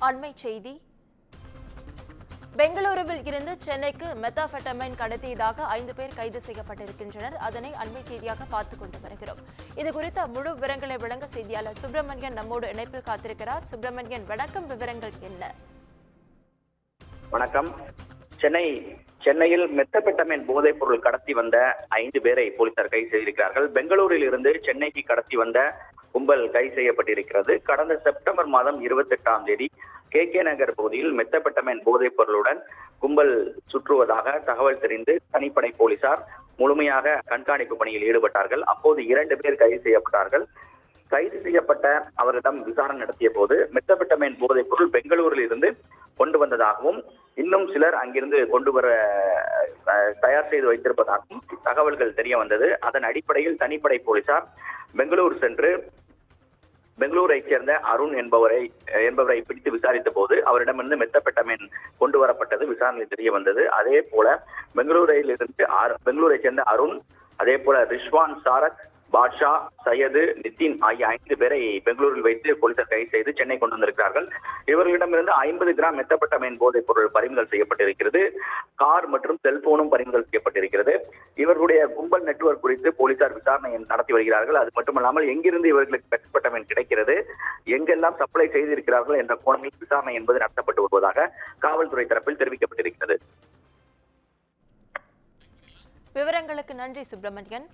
அண்மை செய்தி. பெங்களூருவில் இருந்து சென்னைக்கு மெத்தாபெட்டமைன் கடத்தியதாக 5 பேர் கைது செய்யப்பட்டிருக்கின்றனர். அதனை அண்மை செய்தியாக பார்த்துக் கொண்டு வருகிறோம். இது குறித்த முழு விவரங்களை வழங்க செய்தியாளர் சுப்பிரமணியன் நம்மோடு இணைப்பில் காத்திருக்கிறார். சுப்பிரமணியன், வணக்கம். விவரங்கள் என்ன? வணக்கம். சென்னையில் மெத்தபெட்டமைன் போதைப் பொருள் கடத்தி வந்த 5 பேரை போலீசார் கைது செய்திருக்கிறார்கள். பெங்களூரில் இருந்து சென்னைக்கு கடத்தி வந்த கும்பல் கைது செய்யப்பட்டிருக்கிறது. கடந்த செப்டம்பர் மாதம் 28ஆம் தேதி KK நகர் பகுதியில் மெத்தபெட்டமைன் போதைப் பொருளுடன் கும்பல் சுற்றுவதாக தகவல் தெரிந்து தனிப்படை போலீசார் முழுமையாக கண்காணிப்பு பணியில் ஈடுபட்டார்கள். அப்போது 2 பேர் கைது செய்யப்பட்டார்கள். கைது செய்யப்பட்ட அவரிடம் விசாரணை நடத்திய போது மெத்தபெட்டமைன் போதைப் பொருள் பெங்களூரில் இருந்து கொண்டு வந்ததாகவும் இன்னும் சிலர் அங்கிருந்து கொண்டு வர தயார் செய்து வைத்திருப்பதாகவும் தகவல்கள் தெரிய வந்தது. அதன் அடிப்படையில் தனிப்படை போலீசார் பெங்களூர் சென்று பெங்களூரை சேர்ந்த அருண் என்பவரை பிடித்து விசாரித்த போது அவரிடமிருந்து மெத்தபெட்டமைன் கொண்டு வரப்பட்டது விசாரணையில் தெரிய வந்தது. அதே போல பெங்களூரை சேர்ந்த அருண், அதே போல ரிஷ்வான், சாரக், பாட்ஷா, சையது, நிதின் ஆகிய 5 பேரை பெங்களூரில் வைத்து போலீசார் கைது செய்து சென்னை கொண்டு வந்திருக்கிறார்கள். இவர்களிடமிருந்து 50 கிராம் மெத்தபெட்டமைன் போதைப் பொருள் பறிமுதல் செய்யப்பட்டிருக்கிறது. கார் மற்றும் செல்போனும் பறிமுதல் செய்யப்பட்டிருக்கிறது. இவர்களுடைய கும்பல் நெட்வொர்க் குறித்து போலீசார் விசாரணை நடத்தி வருகிறார்கள். அது மட்டுமல்லாமல் எங்கிருந்து இவர்களுக்கு மெத்தபெட்டமைன் கிடைக்கிறது, எங்கெல்லாம் சப்ளை செய்திருக்கிறார்கள் என்ற கோணத்தில் விசாரணை என்பது நடத்தப்பட்டு வருவதாக காவல்துறை தரப்பில் தெரிவிக்கப்பட்டிருக்கிறது. விவரங்களுக்கு நன்றி சுப்பிரமணியன்.